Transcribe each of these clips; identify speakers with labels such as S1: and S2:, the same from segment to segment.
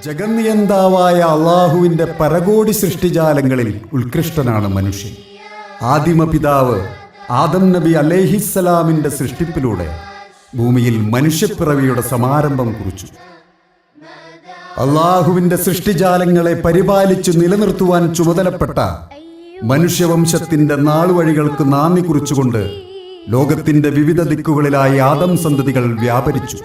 S1: ജഗന്നിയന്താവായ അള്ളാഹുവിൻ്റെ പരകോടി സൃഷ്ടിജാലങ്ങളിൽ ഉത്കൃഷ്ടനാണ് മനുഷ്യൻ. ആദിമപിതാവ് ആദം നബി അലൈഹിസ്സലാമിൻ്റെ സൃഷ്ടിപ്പിലൂടെ ഭൂമിയിൽ മനുഷ്യപ്പിറവിയുടെ സമാരംഭം കുറിച്ചു. അള്ളാഹുവിൻ്റെ സൃഷ്ടിജാലങ്ങളെ പരിപാലിച്ചു നിലനിർത്തുവാൻ ചുമതലപ്പെട്ട മനുഷ്യവംശത്തിൻ്റെ നാളുവഴികൾക്ക് നാന്ദി കുറിച്ചുകൊണ്ട് ലോകത്തിൻ്റെ വിവിധ ദിക്കുകളിലായി ആദം സന്തതികൾ വ്യാപരിച്ചു.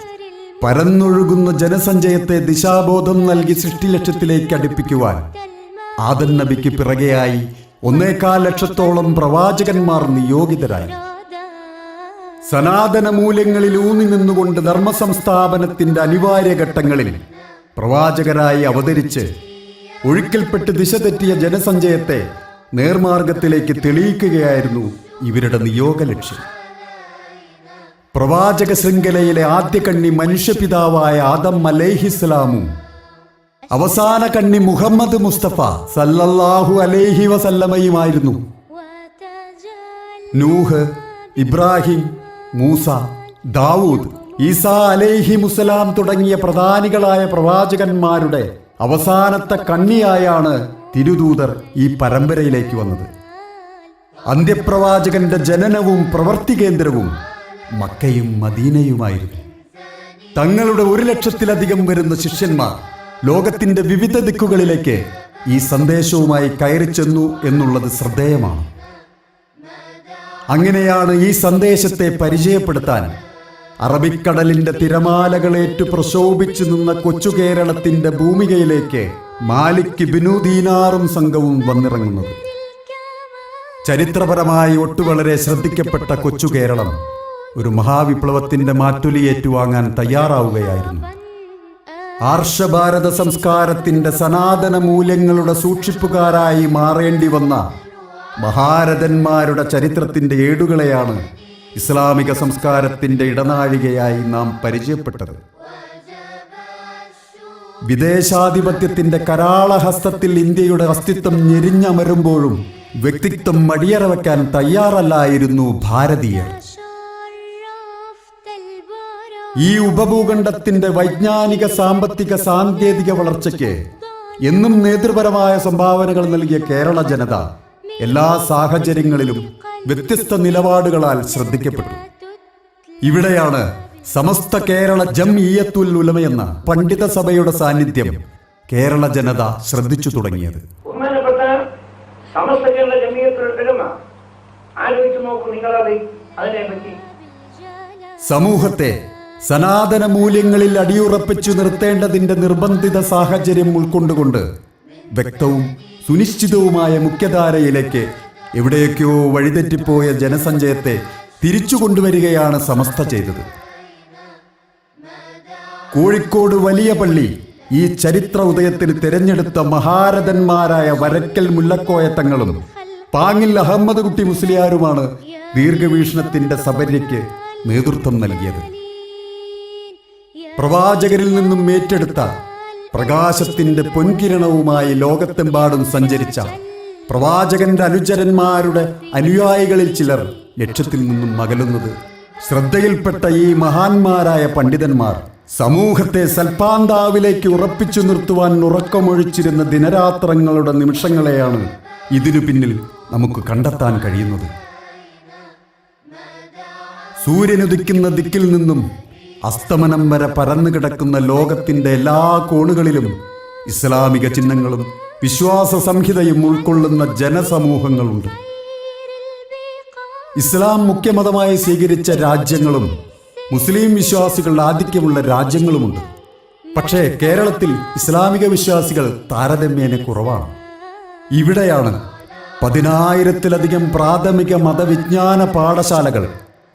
S1: പരന്നൊഴുകുന്ന ജനസഞ്ചയത്തെ ദിശാബോധം നൽകി സൃഷ്ടിലക്ഷ്യത്തിലേക്ക് അടുപ്പിക്കുവാൻ ആദം നബിക്ക് പിറകെയായി 1.25 ലക്ഷത്തോളം പ്രവാചകന്മാർ നിയോഗിതരായി. സനാതന മൂല്യങ്ങളിൽ ഊന്നി നിന്നുകൊണ്ട് ധർമ്മസംസ്ഥാപനത്തിന്റെ അനിവാര്യ ഘട്ടങ്ങളിൽ പ്രവാചകരായി അവതരിച്ച് ഒഴുക്കിൽപ്പെട്ട് ദിശ തെറ്റിയ ജനസഞ്ചയത്തെ നേർമാർഗത്തിലേക്ക് തെളിയിക്കുകയായിരുന്നു ഇവരുടെ നിയോഗ ലക്ഷ്യം. പ്രവാചക ശൃംഖലയിലെ ആദ്യ കണ്ണി മനുഷ്യപിതാവായ ആദം അലൈഹിസ്സലാമും അവസാന കണ്ണി മുഹമ്മദ് മുസ്തഫ സല്ലല്ലാഹു അലൈഹി വസല്ലമയുമായിരുന്നു. നൂഹ്, ഇബ്രാഹിം, മൂസ, ദാവൂദ്, ഈസാ അലൈഹിമുസ്സലാം തുടങ്ങിയ പ്രധാനികളായ പ്രവാചകന്മാരുടെ അവസാനത്തെ കണ്ണിയായാണ് തിരുദൂതർ ഈ പരമ്പരയിലേക്ക് വന്നത്. അന്ത്യപ്രവാചകന്റെ ജനനവും പ്രവൃത്തി കേന്ദ്രവും മക്കയും മദീനയുമായിരുന്നു. തങ്ങളുടെ 1 ലക്ഷത്തിലധികം വരുന്ന ശിഷ്യന്മാർ ലോകത്തിന്റെ വിവിധ ദിക്കുകളിലേക്ക് ഈ സന്ദേശവുമായി കയറിച്ചെന്നു എന്നുള്ളത് ശ്രദ്ധേയമാണ്. അങ്ങനെയാണ് ഈ സന്ദേശത്തെ പരിചയപ്പെടുത്താൻ അറബിക്കടലിന്റെ തിരമാലകളേറ്റു പ്രശോഭിച്ചു നിന്ന കൊച്ചു കേരളത്തിന്റെ ഭൂമികയിലേക്ക് മാലിക് ഇബ്നു ദീനാറും സംഘവും വന്നിറങ്ങുന്നത്. ചരിത്രപരമായി ഒട്ടുവളരെ ശ്രദ്ധിക്കപ്പെട്ട കൊച്ചു കേരളം ഒരു മഹാവിപ്ലവത്തിന്റെ മാറ്റൊലി ഏറ്റുവാങ്ങാൻ തയ്യാറാവുകയായിരുന്നു. ആർഷഭാരത സംസ്കാരത്തിന്റെ സനാതന മൂല്യങ്ങളുടെ സൂക്ഷിപ്പുകാരായി മാറേണ്ടി വന്ന മഹാരഥന്മാരുടെ ചരിത്രത്തിന്റെ ഏടുകളെയാണ് ഇസ്ലാമിക സംസ്കാരത്തിന്റെ ഇടനാഴികയായി നാം പരിചയപ്പെട്ടത്. വിദേശാധിപത്യത്തിന്റെ കരാളഹസ്തത്തിൽ ഇന്ത്യയുടെ അസ്തിത്വം ഞെരിഞ്ഞമരുമ്പോഴും വ്യക്തിത്വം മടിയറ വയ്ക്കാൻ തയ്യാറല്ലായിരുന്നു ഭാരതീയർ. ഈ ഉപഭൂഖണ്ഡത്തിന്റെ വൈജ്ഞാനിക, സാമ്പത്തിക, സാങ്കേതിക വളർച്ചയ്ക്ക് എന്നും നേതൃപരമായ സംഭാവനകൾ നൽകിയ കേരള ജനത എല്ലാ സാഹചര്യങ്ങളിലും വ്യത്യസ്ത നിലപാടുകളാൽ ശ്രദ്ധിക്കപ്പെട്ടു. ഇവിടെയാണ് സമസ്ത കേരള ജംഇയ്യത്തുൽ ഉലമയെന്ന പണ്ഡിത സഭയുടെ സാന്നിധ്യം കേരള ജനത ശ്രദ്ധിച്ചു തുടങ്ങിയത്.
S2: സമസ്ത കേരള ജംഇയ്യത്തുൽ ഉലമ ആലോചിച്ചു നോക്കൂ നിങ്ങളത് അതിനെപ്പറ്റി.
S1: സമൂഹത്തെ സനാതന മൂല്യങ്ങളിൽ അടിയുറപ്പിച്ചു നിർത്തേണ്ടതിന്റെ നിർബന്ധിത സാഹചര്യം ഉൾക്കൊണ്ടുകൊണ്ട് വ്യക്തവും സുനിശ്ചിതവുമായ മുഖ്യധാരയിലേക്ക് എവിടെയൊക്കെയോ വഴിതെറ്റിപ്പോയ ജനസഞ്ചയത്തെ തിരിച്ചു കൊണ്ടുവരികയാണ് സമസ്ത ചെയ്തത്. കോഴിക്കോട് വലിയ പള്ളി ഈ ചരിത്ര ഉദയത്തിന് തിരഞ്ഞെടുത്ത മഹാരഥന്മാരായ വരക്കൽ മുല്ലക്കോയ തങ്ങളും പാങ്ങിൽ അഹമ്മദ് കുട്ടി മുസ്ലിയാരുമാണ് ദീർഘവീക്ഷണത്തിന്റെ സബര്യയ്ക്ക് നേതൃത്വം നൽകിയത്. പ്രവാചകരിൽ നിന്നും ഏറ്റെടുത്ത പ്രകാശത്തിന്റെ പൊൻകിരണവുമായി ലോകത്തെമ്പാടും സഞ്ചരിച്ച പ്രവാചകന്റെ അനുചരന്മാരുടെ അനുയായികളിൽ ചിലർ ലക്ഷ്യത്തിൽ നിന്നും അകലുന്നത് ശ്രദ്ധയിൽപ്പെട്ട ഈ മഹാന്മാരായ പണ്ഡിതന്മാർ സമൂഹത്തെ സൽപാന്താവിലേക്ക് ഉറപ്പിച്ചു നിർത്തുവാൻ ഉറക്കമൊഴിച്ചിരുന്ന ദിനരാത്രങ്ങളുടെ നിമിഷങ്ങളെയാണ് ഇതിനു പിന്നിൽ നമുക്ക് കണ്ടെത്താൻ കഴിയുന്നത്. സൂര്യനുദിക്കുന്ന ദിക്കിൽ നിന്നും അസ്തമനം വരെ പരന്നു കിടക്കുന്ന ലോകത്തിന്റെ എല്ലാ കോണുകളിലും ഇസ്ലാമിക ചിഹ്നങ്ങളും വിശ്വാസ സംഹിതയും ഉൾക്കൊള്ളുന്ന ജനസമൂഹങ്ങളുണ്ട്. ഇസ്ലാം മുഖ്യമതമായി സ്വീകരിച്ച രാജ്യങ്ങളും മുസ്ലിം വിശ്വാസികളുടെ ആധിക്യമുള്ള രാജ്യങ്ങളുമുണ്ട്. പക്ഷേ കേരളത്തിൽ ഇസ്ലാമിക വിശ്വാസികൾ താരതമ്യേന കുറവാണ്. ഇവിടെയാണ് 10,000-ലധികം പ്രാഥമിക മതവിജ്ഞാന പാഠശാലകൾ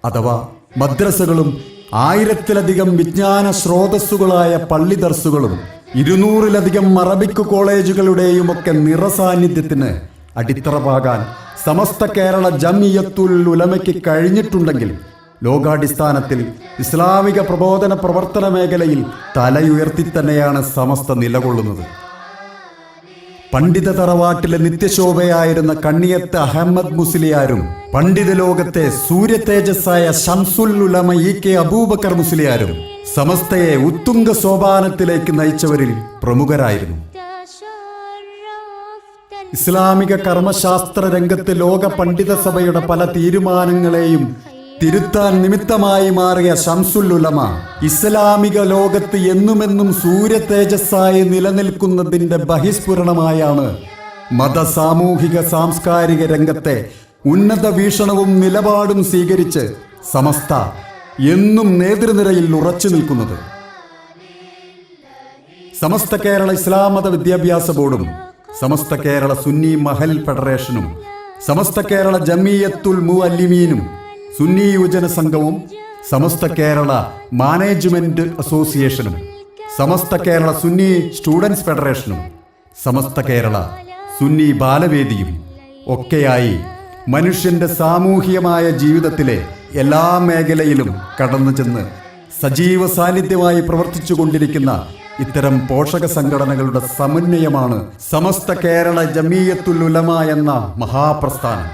S1: അഥവാ മദ്രസകളും 1000-ലധികം വിജ്ഞാന സ്രോതസ്സുകളായ പള്ളി ദർസുകളും 200-ലധികം അറബിക് കോളേജുകളുടെയും ഒക്കെ നിറസാന്നിധ്യത്തിന് അടിത്തറപാകാൻ സമസ്ത കേരള ജംഇയ്യത്തുൽ ഉലമയ്ക്ക് കഴിഞ്ഞിട്ടുണ്ടെങ്കിൽ ലോകാടിസ്ഥാനത്തിൽ ഇസ്ലാമിക പ്രബോധന പ്രവർത്തന മേഖലയിൽ തലയുയർത്തി തന്നെയാണ് സമസ്ത നിലകൊള്ളുന്നത്. പണ്ഡിത തറവാട്ടിലെ നിത്യശോഭയായിരുന്ന കണ്ണിയത്ത് അഹമ്മദ് മുസ്ലിയാരും പണ്ഡിത ലോകത്തെ സൂര്യതേജസ്സായ ശംസുൽ ഉലമ ഇ കെ അബൂബക്കർ മുസ്ലിയാരും സമസ്തയെ ഉത്തുംഗ സോപാനത്തിലേക്ക് നയിച്ചവരിൽ പ്രമുഖരായിരുന്നു. ഇസ്ലാമിക കർമ്മശാസ്ത്ര രംഗത്ത് ലോക പണ്ഡിത സഭയുടെ പല തീരുമാനങ്ങളെയും തിരുത്താൻ നിമിത്തമായി മാറിയ ശംസുൽ ഉലമ ഇസ്ലാമിക ലോകത്ത് എന്നുമെന്നും സൂര്യ തേജസ്സായി നിലനിൽക്കുന്നതിന്റെ ബഹിസ്ഫുരണമായാണ് മത സാമൂഹിക സാംസ്കാരിക രംഗത്തെ ഉന്നത വീക്ഷണവും നിലപാടും സ്വീകരിച്ച് സമസ്ത എന്നും നേതൃനിരയിൽ ഉറച്ചു നിൽക്കുന്നത്. സമസ്ത കേരള ഇസ്ലാം മത വിദ്യാഭ്യാസ ബോർഡും സമസ്ത കേരള സുന്നി മഹൽ ഫെഡറേഷനും സമസ്ത കേരള ജമിയത്തുൽ മുഅല്ലിമീനും സുന്നി യുവജന സംഘവും സമസ്ത കേരള മാനേജ്മെന്റ് അസോസിയേഷനും സമസ്ത കേരള സുന്നി സ്റ്റുഡൻസ് ഫെഡറേഷനും സമസ്ത കേരള സുന്നി ബാലവേദിയും ഒക്കെയായി മനുഷ്യന്റെ സാമൂഹികമായ ജീവിതത്തിലെ എല്ലാ മേഖലയിലും കടന്നു ചെന്ന് സജീവ സാന്നിധ്യമായി പ്രവർത്തിച്ചു കൊണ്ടിരിക്കുന്ന ഇത്തരം പോഷക സംഘടനകളുടെ സമന്വയമാണ് സമസ്ത കേരള ജമിയത്തുൽ ഉലമ എന്ന മഹാപ്രസ്ഥാനം.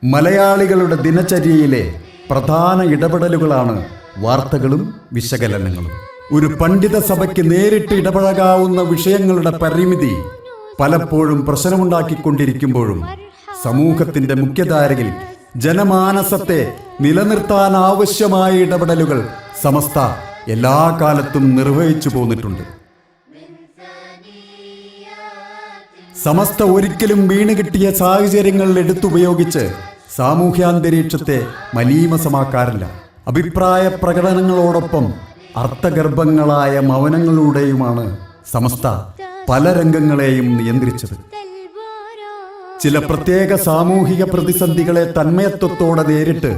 S1: മലയാളികളുടെ ദിനചര്യയിലെ പ്രധാന ഇടപെടലുകളാണ് വാർത്തകളും വിശകലനങ്ങളും. ഒരു പണ്ഡിത സഭയ്ക്ക് നേരിട്ട് ഇടപഴകാവുന്ന വിഷയങ്ങളുടെ പരിമിതി പലപ്പോഴും പ്രശ്നമുണ്ടാക്കിക്കൊണ്ടിരിക്കുമ്പോഴും സമൂഹത്തിന്റെ മുഖ്യധാരയിൽ ജനമാനസത്തെ നിലനിർത്താൻ ആവശ്യമായ ഇടപെടലുകൾ സമസ്ത എല്ലാ കാലത്തും നിർവഹിച്ചു പോന്നിട്ടുണ്ട്. സമസ്ത ഒരിക്കലും വീണുകിട്ടിയ സാഹചര്യങ്ങൾ എടുത്തുപയോഗിച്ച് സാമൂഹ്യാന്തരീക്ഷത്തെ മലീമസമാക്കാറില്ല. അഭിപ്രായ പ്രകടനങ്ങളോടൊപ്പം അർത്ഥഗർഭങ്ങളായ മൗനങ്ങളിലൂടെയുമാണ് സമസ്ത പല രംഗങ്ങളെയും നിയന്ത്രിച്ചത്. ചില പ്രത്യേക സാമൂഹിക പ്രതിസന്ധികളെ തന്മയത്വത്തോടെ നേരിട്ട്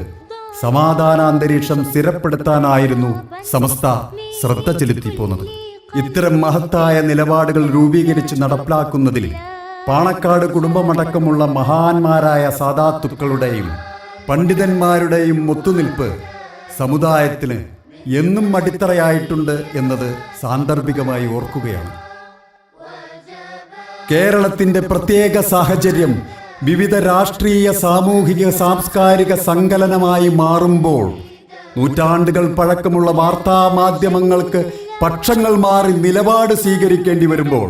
S1: സമാധാനാന്തരീക്ഷം സ്ഥിരപ്പെടുത്താനായിരുന്നു സമസ്ത ശ്രദ്ധ ചെലുത്തി പോന്നത്. ഇത്തരം മഹത്തായ നിലപാടുകൾ രൂപീകരിച്ച് നടപ്പിലാക്കുന്നതിൽ പാണക്കാട് കുടുംബമടക്കമുള്ള മഹാന്മാരായ സാദാത്തുക്കളുടെയും പണ്ഡിതന്മാരുടെയും ഒത്തുനിൽപ്പ് സമുദായത്തിന് എന്നും അടിത്തറയായിട്ടുണ്ട് എന്നത് സാന്ദർഭികമായി ഓർക്കുകയാണ്. കേരളത്തിന്റെ പ്രത്യേക സാഹചര്യം വിവിധ രാഷ്ട്രീയ സാമൂഹിക സാംസ്കാരിക സങ്കലനമായി മാറുമ്പോൾ നൂറ്റാണ്ടുകൾ പഴക്കമുള്ള വാർത്താ മാധ്യമങ്ങൾക്ക് പക്ഷങ്ങൾ മാറി നിലപാട് സ്വീകരിക്കേണ്ടി വരുമ്പോൾ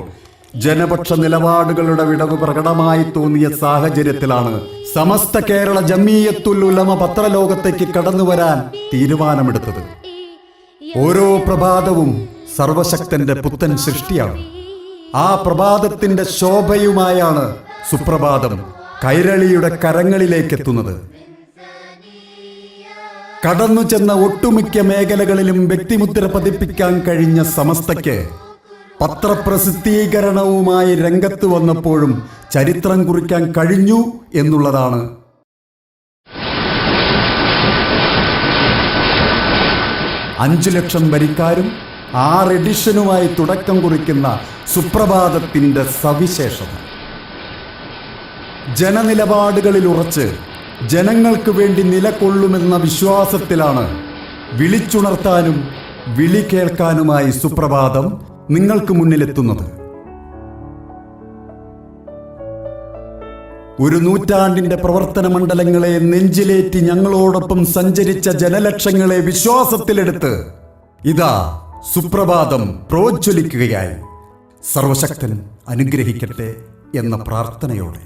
S1: ജനപക്ഷ നിലപാടുകളുടെ വിടവ് പ്രകടമായി തോന്നിയ സാഹചര്യത്തിലാണ് സമസ്ത കേരള ജമിയത്തുൽ ഉലമ പത്രലോകത്തേക്ക് കടന്നുവരാൻ തീരുമാനമെടുത്തത്. ഓരോ പ്രഭാതവും സർവശക്തന്റെ പുത്തൻ സൃഷ്ടിയാണ്. ആ പ്രഭാതത്തിന്റെ ശോഭയുമായാണ് സുപ്രഭാതം കൈരളിയുടെ കരങ്ങളിലേക്കെത്തുന്നത്. കടന്നു ചെന്ന ഒട്ടുമിക്ക മേഖലകളിലും വ്യക്തിമുദ്ര പതിപ്പിക്കാൻ കഴിഞ്ഞ സമസ്തയ്ക്ക് പത്രപ്രസിദ്ധീകരണവുമായി രംഗത്ത് വന്നപ്പോഴും ചരിത്രം കുറിക്കാൻ കഴിഞ്ഞു എന്നുള്ളതാണ്. 5 ലക്ഷം വരിക്കാരും 6 എഡിഷനുമായി തുടക്കം കുറിക്കുന്ന സുപ്രഭാതത്തിന്റെ സവിശേഷത. ജനനിലപാടുകളിൽ ഉറച്ച് ജനങ്ങൾക്ക് വേണ്ടി നിലകൊള്ളുമെന്ന വിശ്വാസത്തിലാണ് വിളിച്ചുണർത്താനും വിളി കേൾക്കാനുമായി സുപ്രഭാതം നിങ്ങൾക്ക് മുന്നിലെത്തുന്നത്. ഒരു നൂറ്റാണ്ടിന്റെ പ്രവർത്തന മണ്ഡലങ്ങളെ നെഞ്ചിലേറ്റി ഞങ്ങളോടൊപ്പം സഞ്ചരിച്ച ജനലക്ഷങ്ങളെ വിശ്വാസത്തിലെടുത്ത് ഇതാ സുപ്രഭാതം പ്രോജ്വലിക്കുകയായി. സർവശക്തൻ അനുഗ്രഹിക്കട്ടെ എന്ന പ്രാർത്ഥനയോടെ.